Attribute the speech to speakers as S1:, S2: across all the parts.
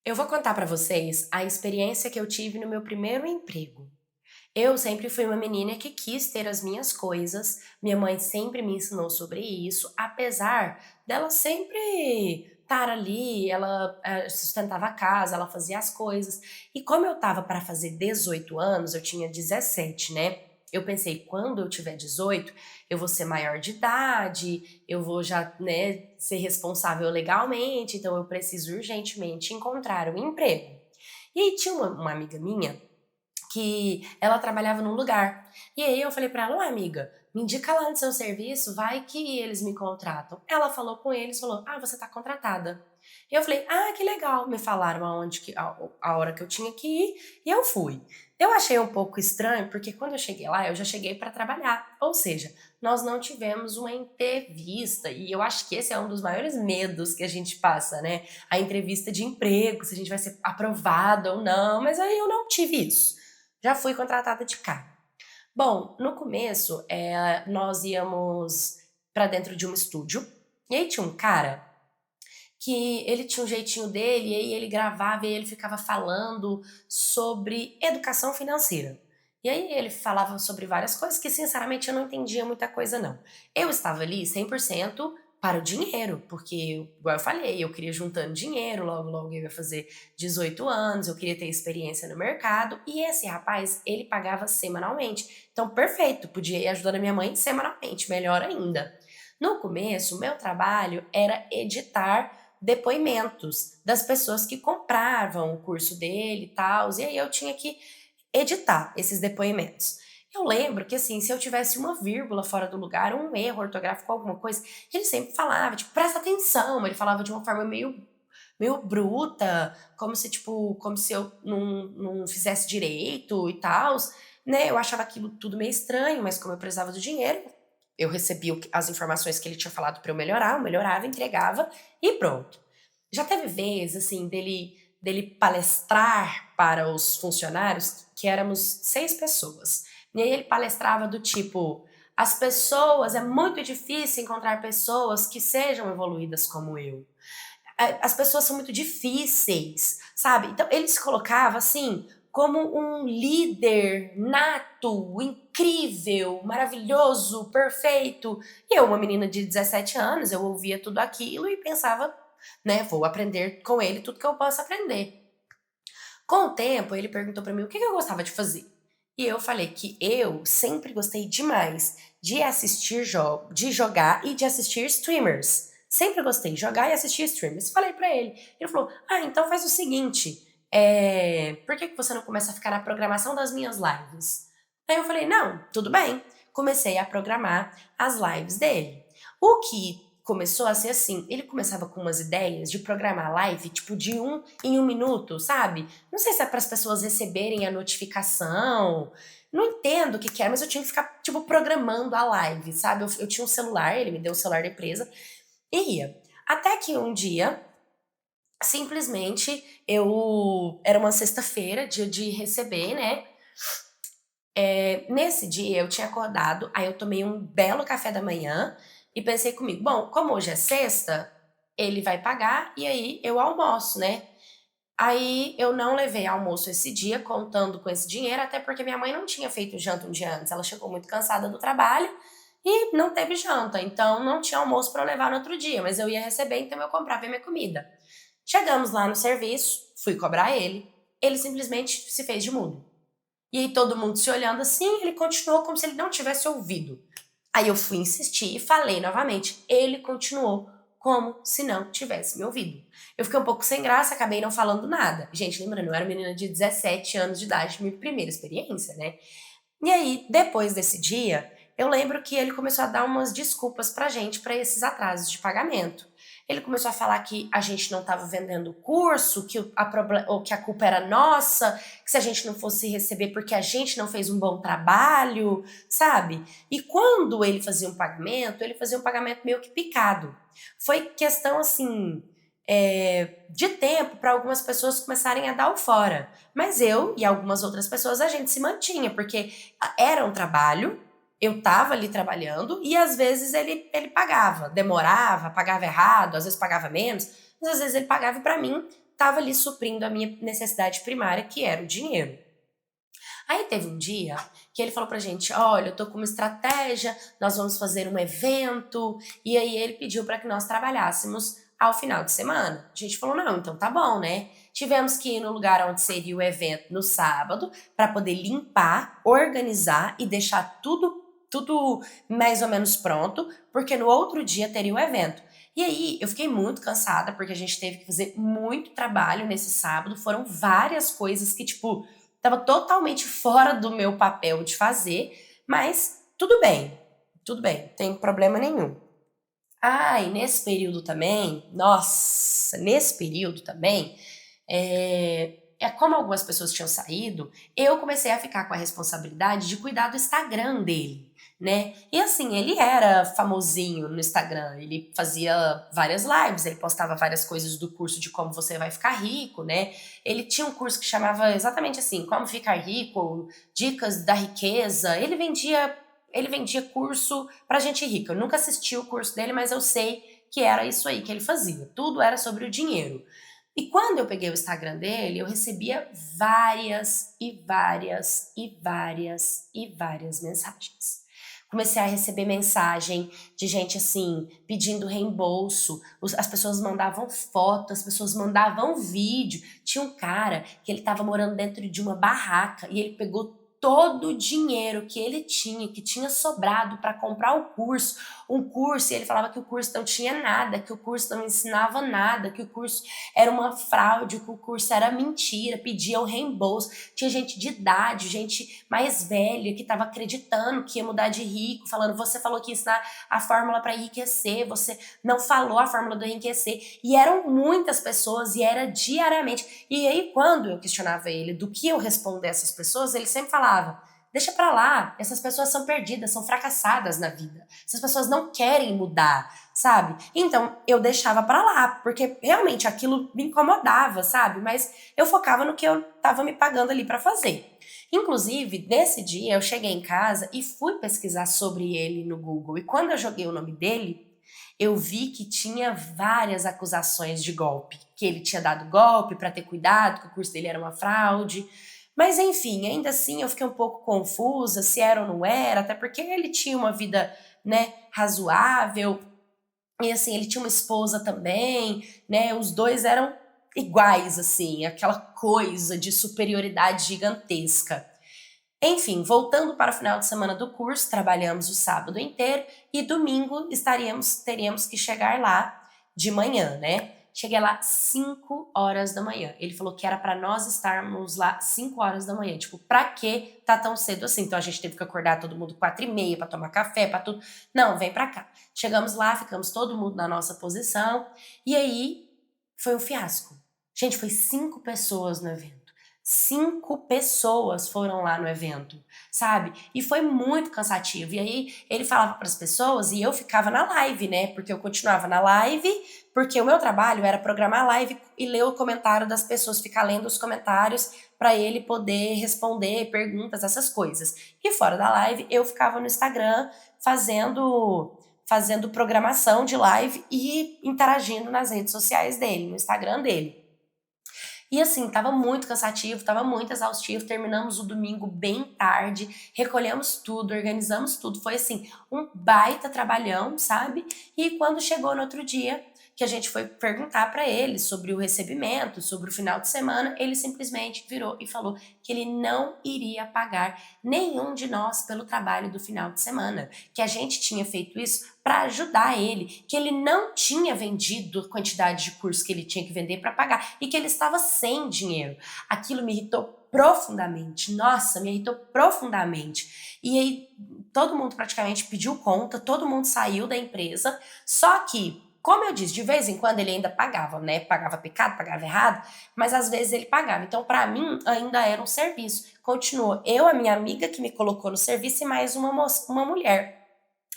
S1: Eu vou contar pra vocês a experiência que eu tive no meu primeiro emprego. Eu sempre fui uma menina que quis ter as minhas coisas, minha mãe sempre me ensinou sobre isso, apesar dela sempre estar ali, ela sustentava a casa, ela fazia as coisas. E como eu estava para fazer 18 anos, eu tinha 17, né? Eu pensei, quando eu tiver 18, eu vou ser maior de idade, eu vou já, né, ser responsável legalmente, então eu preciso urgentemente encontrar um emprego. E aí tinha uma amiga minha que ela trabalhava num lugar. E aí eu falei pra ela: "Ué, amiga, me indica lá no seu serviço, vai que eles me contratam". Ela falou com eles, falou: "Ah, você tá contratada". E eu falei: "Ah, que legal". Me falaram aonde que a hora que eu tinha que ir e eu fui. Eu achei um pouco estranho, porque quando eu cheguei lá, eu já cheguei para trabalhar. Ou seja, nós não tivemos uma entrevista, e eu acho que esse é um dos maiores medos que a gente passa, né? A entrevista de emprego, se a gente vai ser aprovada ou não, mas aí eu não tive isso. Já fui contratada de cara. Bom, no começo, nós íamos pra dentro de um estúdio, e aí tinha um cara que ele tinha um jeitinho dele, e aí ele gravava e ele ficava falando sobre educação financeira. E aí ele falava sobre várias coisas que, sinceramente, eu não entendia muita coisa, não. Eu estava ali 100% para o dinheiro, porque, igual eu falei, eu queria juntando dinheiro, logo, logo eu ia fazer 18 anos, eu queria ter experiência no mercado, e esse rapaz, ele pagava semanalmente. Então, perfeito, podia ir ajudando a minha mãe semanalmente, melhor ainda. No começo, o meu trabalho era editar depoimentos das pessoas que compravam o curso dele e tal, e aí eu tinha que editar esses depoimentos. Eu lembro que, assim, se eu tivesse uma vírgula fora do lugar, um erro ortográfico, alguma coisa, ele sempre falava, tipo, presta atenção. Ele falava de uma forma meio bruta, como se, tipo, como se eu não fizesse direito e tal, né? Eu achava aquilo tudo meio estranho, mas como eu precisava do dinheiro, eu recebia as informações que ele tinha falado para eu melhorar, eu melhorava, entregava e pronto. Já teve vezes, assim, dele palestrar para os funcionários, que éramos 6 pessoas. E aí ele palestrava do tipo: as pessoas, é muito difícil encontrar pessoas que sejam evoluídas como eu. As pessoas são muito difíceis, sabe? Então ele se colocava assim como um líder nato, incrível, maravilhoso, perfeito. E eu, uma menina de 17 anos, eu ouvia tudo aquilo e pensava, né, vou aprender com ele tudo que eu posso aprender. Com o tempo, ele perguntou pra mim o que eu gostava de fazer. E eu falei que eu sempre gostei demais de assistir jogos, de jogar e de assistir streamers. Sempre gostei de jogar e assistir streamers. Falei pra ele. Ele falou: "Ah, então faz o seguinte, por que você não começa a ficar na programação das minhas lives?" Aí eu falei: "Não, tudo bem." Comecei a programar as lives dele. O que começou a ser assim, ele começava com umas ideias de programar live, tipo, de um em um minuto, sabe? Não sei se é para as pessoas receberem a notificação. Não entendo o que que é, mas eu tinha que ficar, tipo, programando a live, sabe? Eu tinha um celular, ele me deu o celular da empresa e ia. Até que um dia, simplesmente, eu. Era uma sexta-feira, dia de receber, né? Nesse dia eu tinha acordado, aí eu tomei um belo café da manhã e pensei comigo: bom, como hoje é sexta, ele vai pagar e aí eu almoço, né? Aí eu não levei almoço esse dia, contando com esse dinheiro, até porque minha mãe não tinha feito janta um dia antes. Ela chegou muito cansada do trabalho e não teve janta, então não tinha almoço para eu levar no outro dia, mas eu ia receber, então eu comprava minha comida. Chegamos lá no serviço, fui cobrar ele, ele simplesmente se fez de mudo. E aí todo mundo se olhando assim, ele continuou como se ele não tivesse ouvido. Aí eu fui insistir e falei novamente. Ele continuou como se não tivesse me ouvido. Eu fiquei um pouco sem graça, acabei não falando nada. Gente, lembrando, eu era uma menina de 17 anos de idade, minha primeira experiência, né? E aí, depois desse dia, eu lembro que ele começou a dar umas desculpas pra gente para esses atrasos de pagamento. Ele começou a falar que a gente não estava vendendo o curso, ou que a culpa era nossa, que se a gente não fosse receber porque a gente não fez um bom trabalho, sabe? E quando ele fazia um pagamento meio que picado. Foi questão assim, de tempo para algumas pessoas começarem a dar o fora. Mas eu e algumas outras pessoas a gente se mantinha, porque era um trabalho, eu tava ali trabalhando e às vezes ele pagava, demorava, pagava errado, às vezes pagava menos, mas às vezes ele pagava e pra mim estava ali suprindo a minha necessidade primária, que era o dinheiro. Aí teve um dia que ele falou pra gente: olha, eu tô com uma estratégia, nós vamos fazer um evento, e aí ele pediu para que nós trabalhássemos ao final de semana. A gente falou: não, então tá bom, né? Tivemos que ir no lugar onde seria o evento no sábado para poder limpar, organizar e deixar tudo mais ou menos pronto, porque no outro dia teria o evento. E aí eu fiquei muito cansada porque a gente teve que fazer muito trabalho nesse sábado, foram várias coisas que tipo tava totalmente fora do meu papel de fazer, mas tudo bem, não tem problema nenhum. Ah, e nesse período também, nossa, nesse período também, como algumas pessoas tinham saído, eu comecei a ficar com a responsabilidade de cuidar do Instagram dele, né? E assim, ele era famosinho no Instagram, ele fazia várias lives, ele postava várias coisas do curso de como você vai ficar rico, né? Ele tinha um curso que chamava exatamente assim, como ficar rico, dicas da riqueza. Ele vendia curso pra gente rica. Eu nunca assisti o curso dele, mas eu sei que era isso aí que ele fazia. Tudo era sobre o dinheiro. E quando eu peguei o Instagram dele, eu recebia várias e várias e várias e várias mensagens. Comecei a receber mensagem de gente assim, pedindo reembolso. As pessoas mandavam foto, as pessoas mandavam vídeo. Tinha um cara que ele estava morando dentro de uma barraca e ele pegou todo o dinheiro que ele tinha, que tinha sobrado para comprar um curso, e ele falava que o curso não tinha nada, que o curso não ensinava nada, que o curso era uma fraude, que o curso era mentira, pedia o reembolso. Tinha gente de idade, gente mais velha que estava acreditando que ia mudar de rico, falando: você falou que ia ensinar a fórmula para enriquecer, você não falou a fórmula do enriquecer. E eram muitas pessoas e era diariamente. E aí quando eu questionava ele do que eu responder a essas pessoas, ele sempre falava: deixa pra lá, essas pessoas são perdidas, são fracassadas na vida. Essas pessoas não querem mudar, sabe? Então eu deixava pra lá, porque realmente aquilo me incomodava, sabe? Mas eu focava no que eu tava me pagando ali pra fazer. Inclusive, nesse dia eu cheguei em casa e fui pesquisar sobre ele no Google. E quando eu joguei o nome dele, eu vi que tinha várias acusações de golpe, que ele tinha dado golpe pra ter cuidado, que o curso dele era uma fraude. Mas enfim, ainda assim eu fiquei um pouco confusa se era ou não era, até porque ele tinha uma vida, né, razoável, e assim, ele tinha uma esposa também, né, os dois eram iguais, assim, aquela coisa de superioridade gigantesca. Enfim, voltando para o final de semana do curso, trabalhamos o sábado inteiro e domingo teríamos que chegar lá de manhã, né? Cheguei lá 5 horas da manhã. Ele falou que era para nós estarmos lá 5 horas da manhã. Tipo, pra que tá tão cedo assim? Então a gente teve que acordar todo mundo 4h30 para tomar café, para tudo. Não, vem pra cá. Chegamos lá, ficamos todo mundo na nossa posição e aí foi um fiasco. Gente, foi 5 pessoas no evento. 5 pessoas foram lá no evento, sabe? E foi muito cansativo. E aí ele falava para as pessoas e eu ficava na live, né? Porque eu continuava na live, porque o meu trabalho era programar a live e ler o comentário das pessoas, ficar lendo os comentários para ele poder responder perguntas, essas coisas. E fora da live, eu ficava no Instagram fazendo programação de live e interagindo nas redes sociais dele, no Instagram dele. E assim, tava muito cansativo, tava muito exaustivo. Terminamos o domingo bem tarde, recolhemos tudo, organizamos tudo. Foi assim, um baita trabalhão, sabe? E quando chegou no outro dia, que a gente foi perguntar para ele sobre o recebimento, sobre o final de semana, ele simplesmente virou e falou que ele não iria pagar nenhum de nós pelo trabalho do final de semana, que a gente tinha feito isso para ajudar ele, que ele não tinha vendido a quantidade de curso que ele tinha que vender para pagar e que ele estava sem dinheiro. Aquilo me irritou profundamente. Nossa, me irritou profundamente. E aí todo mundo praticamente pediu conta, todo mundo saiu da empresa, só que como eu disse, de vez em quando ele ainda pagava, né? Pagava pecado, pagava errado, mas às vezes ele pagava. Então, para mim, ainda era um serviço. Continuou eu, a minha amiga que me colocou no serviço e mais uma mulher.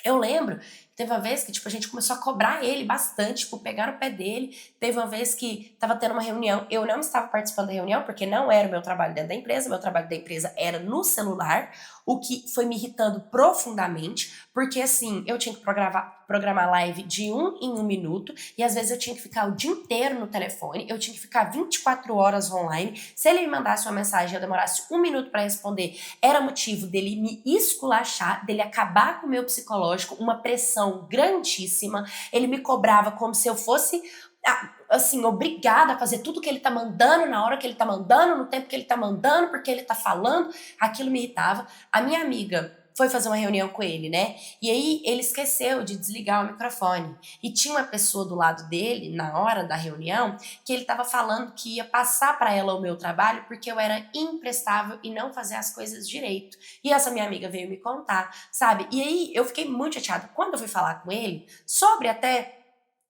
S1: Eu lembro que Teve uma vez que, tipo, a gente começou a cobrar ele bastante, tipo, pegar no pé dele. Teve uma vez que tava tendo uma reunião, eu não estava participando da reunião, porque não era o meu trabalho dentro da empresa, meu trabalho da empresa era no celular, o que foi me irritando profundamente, porque assim, eu tinha que programar live de 1 em 1 minuto, e às vezes eu tinha que ficar o dia inteiro no telefone, eu tinha que ficar 24 horas online. Se ele me mandasse uma mensagem e eu demorasse 1 minuto para responder, era motivo dele me esculachar, dele acabar com o meu psicológico, uma pressão grandíssima. Ele me cobrava como se eu fosse assim, obrigada a fazer tudo que ele tá mandando, na hora que ele tá mandando, no tempo que ele tá mandando, porque ele tá falando. Aquilo me irritava. A minha amiga foi fazer uma reunião com ele, né? E aí ele esqueceu de desligar o microfone. E tinha uma pessoa do lado dele, na hora da reunião, que ele tava falando que ia passar para ela o meu trabalho porque eu era imprestável e não fazia as coisas direito. E essa minha amiga veio me contar, sabe? E aí eu fiquei muito chateada. Quando eu fui falar com ele sobre até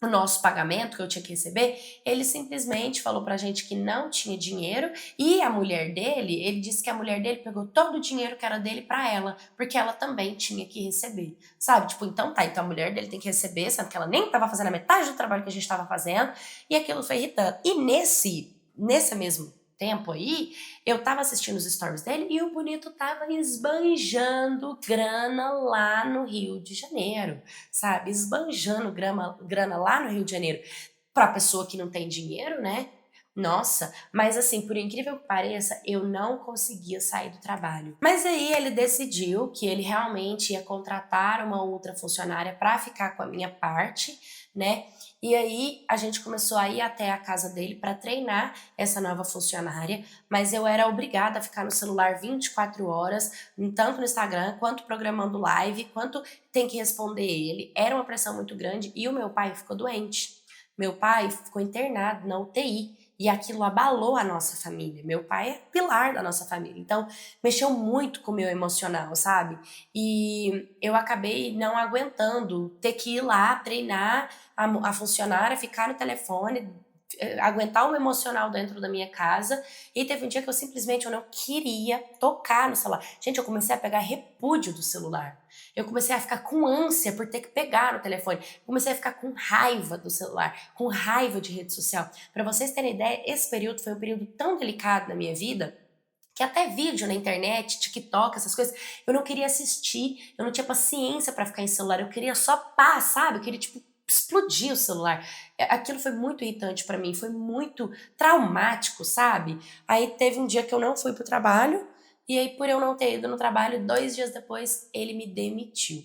S1: o nosso pagamento que eu tinha que receber, ele simplesmente falou pra gente que não tinha dinheiro, e a mulher dele, ele disse que a mulher dele pegou todo o dinheiro que era dele pra ela, porque ela também tinha que receber, sabe? Tipo, então tá, então a mulher dele tem que receber, sendo que ela nem tava fazendo a metade do trabalho que a gente tava fazendo, e aquilo foi irritando. E nesse mesmo tempo aí, eu tava assistindo os stories dele e o bonito tava esbanjando grana lá no Rio de Janeiro, sabe? Esbanjando grana lá no Rio de Janeiro. Pra pessoa que não tem dinheiro, né? Nossa, mas assim, por incrível que pareça, eu não conseguia sair do trabalho. Mas aí ele decidiu que ele realmente ia contratar uma outra funcionária para ficar com a minha parte, né? E aí a gente começou a ir até a casa dele para treinar essa nova funcionária, mas eu era obrigada a ficar no celular 24 horas, tanto no Instagram, quanto programando live, quanto tem que responder ele. Era uma pressão muito grande e o meu pai ficou doente. Meu pai ficou internado na UTI e aquilo abalou a nossa família. Meu pai é pilar da nossa família, então mexeu muito com o meu emocional, sabe? E eu acabei não aguentando ter que ir lá treinar a funcionária, ficar no telefone, aguentar o emocional dentro da minha casa. E teve um dia que eu não queria tocar no celular. Gente, eu comecei a pegar repúdio do celular. Eu comecei a ficar com ânsia por ter que pegar no telefone. Comecei a ficar com raiva do celular, com raiva de rede social. Para vocês terem ideia, esse período foi um período tão delicado na minha vida que até vídeo na internet, TikTok, essas coisas, eu não queria assistir, eu não tinha paciência para ficar em celular, eu queria só paz, sabe? Eu queria, tipo, explodir o celular. Aquilo foi muito irritante para mim, foi muito traumático, sabe? Aí teve um dia que eu não fui pro trabalho, e aí por eu não ter ido no trabalho, 2 dias depois ele me demitiu.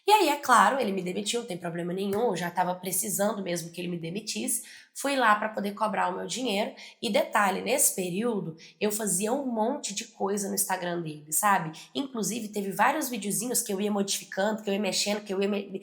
S1: E aí, é claro, ele me demitiu, não tem problema nenhum, eu já estava precisando mesmo que ele me demitisse. Fui lá para poder cobrar o meu dinheiro. E detalhe, nesse período, eu fazia um monte de coisa no Instagram dele, sabe? Inclusive, teve vários videozinhos que eu ia modificando, que eu ia mexendo, que eu ia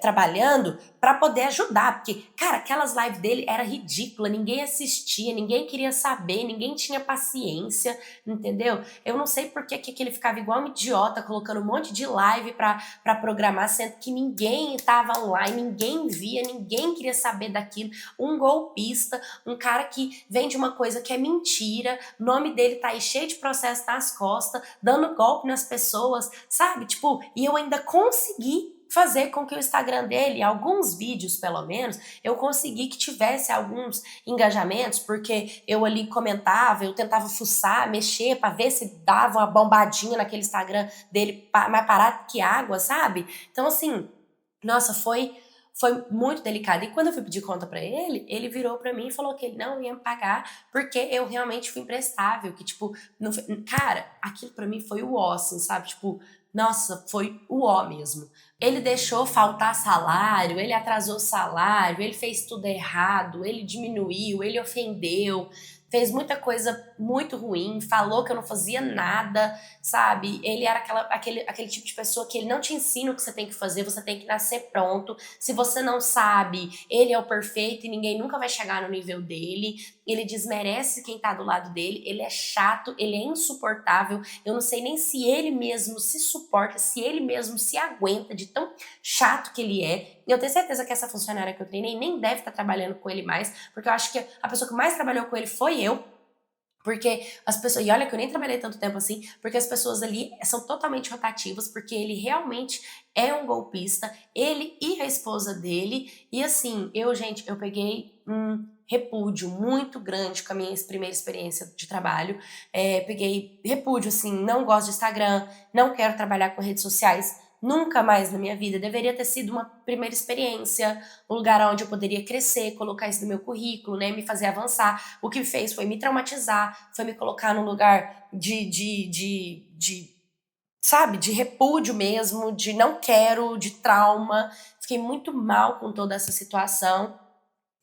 S1: trabalhando para poder ajudar. Porque, cara, aquelas lives dele era ridícula, ninguém assistia, ninguém queria saber, ninguém tinha paciência, entendeu? Eu não sei por que ele ficava igual um idiota, colocando um monte de live para programar, sendo que ninguém estava online, ninguém via, ninguém queria saber daquilo. Um golpista, um cara que vende uma coisa que é mentira, o nome dele tá aí cheio de processo nas costas, dando golpe nas pessoas, sabe? Tipo, e eu ainda consegui fazer com que o Instagram dele, alguns vídeos pelo menos, eu consegui que tivesse alguns engajamentos, porque eu ali comentava, eu tentava fuçar, mexer para ver se dava uma bombadinha naquele Instagram dele mais parado que água, sabe? Então assim, nossa, foi muito delicado. E quando eu fui pedir conta pra ele, ele virou pra mim e falou que ele não ia me pagar porque eu realmente fui imprestável, que tipo, não, cara, aquilo pra mim foi o ó, assim, sabe? Tipo, nossa, foi o ó mesmo. Ele deixou faltar salário, ele atrasou salário, ele fez tudo errado, ele diminuiu, ele ofendeu, fez muita coisa muito ruim, falou que eu não fazia nada, sabe? Ele era aquele tipo de pessoa que ele não te ensina o que você tem que fazer, você tem que nascer pronto. Se você não sabe, ele é o perfeito e ninguém nunca vai chegar no nível dele. Ele desmerece quem tá do lado dele, ele é chato, ele é insuportável. Eu não sei nem se ele mesmo se suporta, se ele mesmo se aguenta de tão chato que ele é. Eu tenho certeza que essa funcionária que eu treinei nem deve estar trabalhando com ele mais, porque eu acho que a pessoa que mais trabalhou com ele foi eu, Porque as pessoas, e olha que eu nem trabalhei tanto tempo assim, porque as pessoas ali são totalmente rotativas, porque ele realmente é um golpista, ele e a esposa dele, e assim, gente, eu peguei um repúdio muito grande com a minha primeira experiência de trabalho, peguei repúdio, assim, não gosto de Instagram, não quero trabalhar com redes sociais, nunca mais na minha vida. Deveria ter sido uma primeira experiência, um lugar onde eu poderia crescer, colocar isso no meu currículo, né, me fazer avançar. O que fez foi me traumatizar, foi me colocar num lugar sabe, de repúdio mesmo, de não quero, de trauma. Fiquei muito mal com toda essa situação.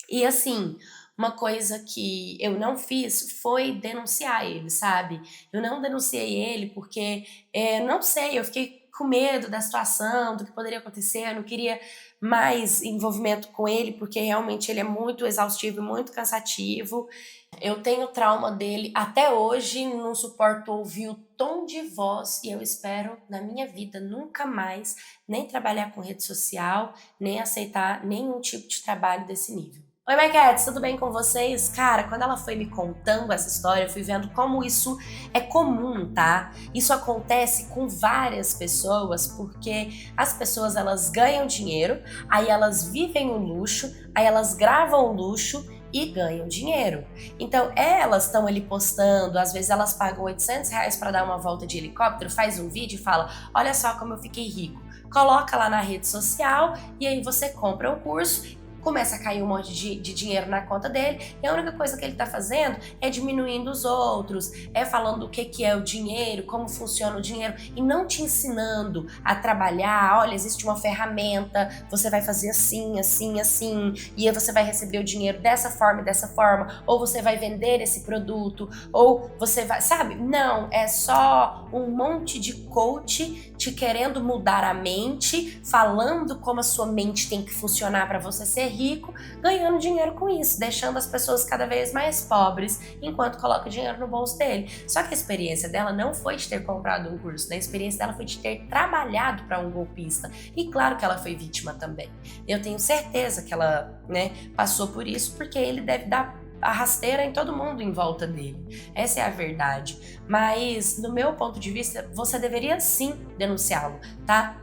S1: E assim, uma coisa que eu não fiz foi denunciar ele, sabe? Eu não denunciei ele porque, não sei, eu fiquei com medo da situação, do que poderia acontecer, eu não queria mais envolvimento com ele, porque realmente ele é muito exaustivo e muito cansativo. Eu tenho trauma dele até hoje, não suporto ouvir o tom de voz e eu espero na minha vida nunca mais nem trabalhar com rede social, nem aceitar nenhum tipo de trabalho desse nível. Oi, My Cats, tudo bem com vocês? Cara, quando ela foi me contando essa história, eu fui vendo como isso é comum, tá? Isso acontece com várias pessoas, porque as pessoas, elas ganham dinheiro, aí elas vivem o luxo, aí elas gravam o luxo e ganham dinheiro. Então, elas estão ali postando, às vezes elas pagam R$ 800 para dar uma volta de helicóptero, faz um vídeo e fala, olha só como eu fiquei rico. Coloca lá na rede social e aí você compra o curso, começa a cair um monte de dinheiro na conta dele, e a única coisa que ele tá fazendo é diminuindo os outros, é falando o que é o dinheiro, como funciona o dinheiro, e não te ensinando a trabalhar. Olha, existe uma ferramenta, você vai fazer assim, assim, assim, e aí você vai receber o dinheiro dessa forma, ou você vai vender esse produto, ou você vai, sabe? Não, é só um monte de coach te querendo mudar a mente, falando como a sua mente tem que funcionar para você ser rico, ganhando dinheiro com isso, deixando as pessoas cada vez mais pobres, enquanto coloca dinheiro no bolso dele. Só que a experiência dela não foi de ter comprado um curso, né? A experiência dela foi de ter trabalhado para um golpista. E claro que ela foi vítima também. Eu tenho certeza que ela, né, passou por isso, porque ele deve dar a rasteira em todo mundo em volta dele. Essa é a verdade. Mas, no meu ponto de vista, você deveria sim denunciá-lo, tá?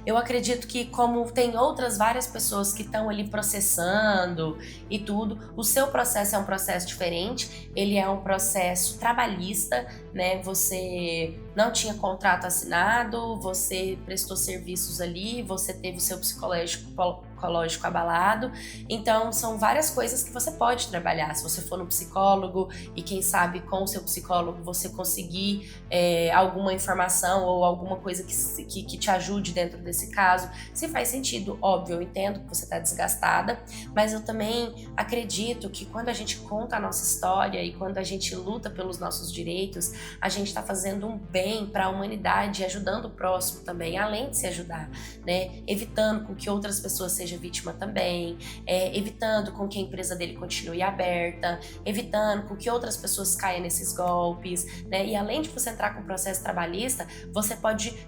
S1: Eu acredito que, como tem outras várias pessoas que estão ali processando e tudo, o seu processo é um processo diferente, ele é um processo trabalhista, né? Você não tinha contrato assinado, você prestou serviços ali, você teve o seu psicológico abalado, então são várias coisas que você pode trabalhar. Se você for no psicólogo e quem sabe com o seu psicólogo você conseguir alguma informação ou alguma coisa que te ajude dentro desse caso, se faz sentido, óbvio, eu entendo que você está desgastada, mas eu também acredito que quando a gente conta a nossa história e quando a gente luta pelos nossos direitos, a gente está fazendo um bem para a humanidade, ajudando o próximo também, além de se ajudar, né? Evitando com que outras pessoas sejam vítima também, evitando com que a empresa dele continue aberta, evitando com que outras pessoas caiam nesses golpes, né? E além de você entrar com o processo trabalhista, você pode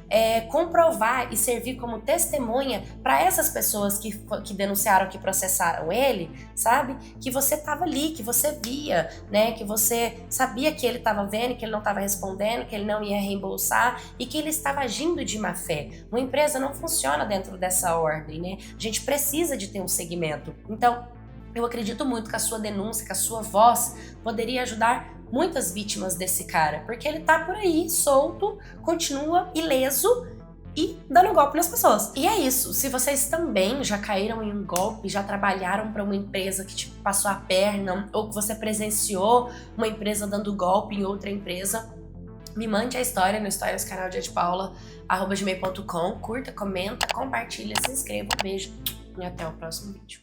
S1: comprovar e servir como testemunha para essas pessoas que denunciaram, que processaram ele, sabe? Que você estava ali, que você via, né? Que você sabia que ele estava vendo, que ele não estava respondendo, que ele não ia reembolsar e que ele estava agindo de má fé. Uma empresa não funciona dentro dessa ordem, né? A gente precisa de ter um segmento. Então, eu acredito muito que a sua denúncia, que a sua voz poderia ajudar muitas vítimas desse cara, porque ele tá por aí, solto, continua ileso e dando golpe nas pessoas. E é isso, se vocês também já caíram em um golpe, já trabalharam para uma empresa que te passou a perna, ou que você presenciou uma empresa dando golpe em outra empresa, me mande a história no Histórias Canal de Paula, @gmail.com, curta, comenta, compartilha, se inscreva, um beijo e até o próximo vídeo.